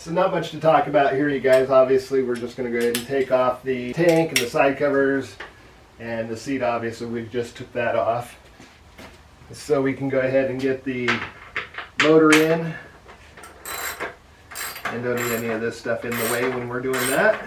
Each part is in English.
So not much to talk about here, you guys. Obviously, we're just going to go ahead and take off the tank and the side covers, and the seat, obviously, we just took that off. So we can go ahead and get the motor in, and don't need any of this stuff in the way when we're doing that.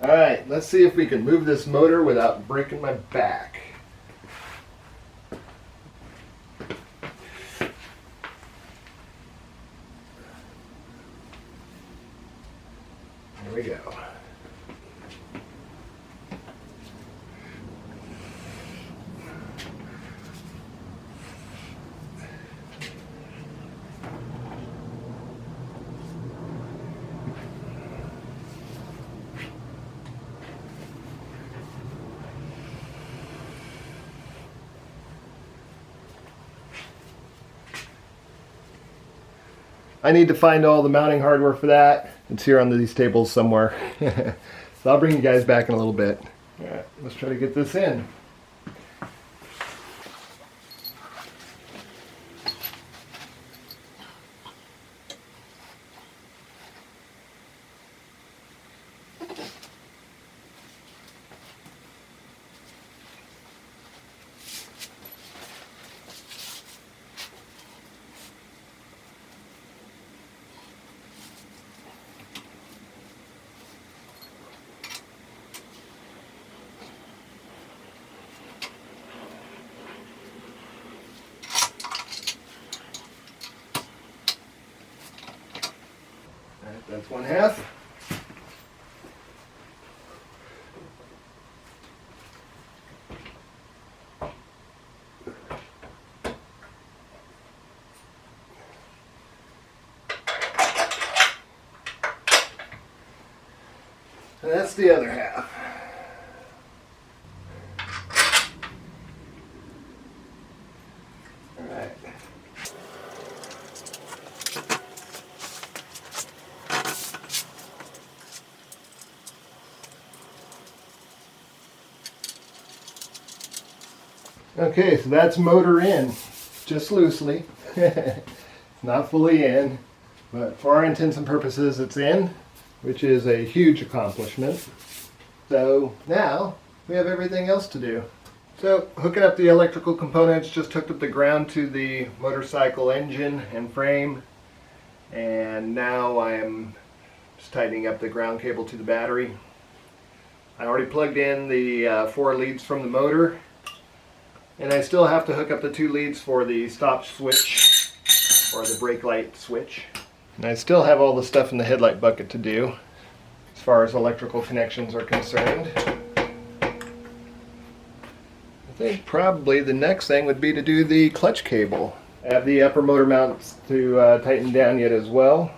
Alright, let's see if we can move this motor without breaking my back. There we go. I need to find all the mounting hardware for that. It's here on these tables somewhere. So I'll bring you guys back in a little bit. Alright, let's try to get this in. That's one half. And that's the other half. All right. Okay, so that's motor in, just loosely. It's not fully in, but for our intents and purposes it's in, which is a huge accomplishment. So now we have everything else to do. So hooking up the electrical components, just hooked up the ground to the motorcycle engine and frame, and now I am just tightening up the ground cable to the battery. I already plugged in the 4 leads from the motor. And I still have to hook up the 2 leads for the stop switch, or the brake light switch. And I still have all the stuff in the headlight bucket to do, as far as electrical connections are concerned. I think probably the next thing would be to do the clutch cable. I have the upper motor mounts to tighten down yet as well.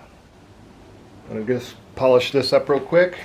I'm going to just polish this up real quick.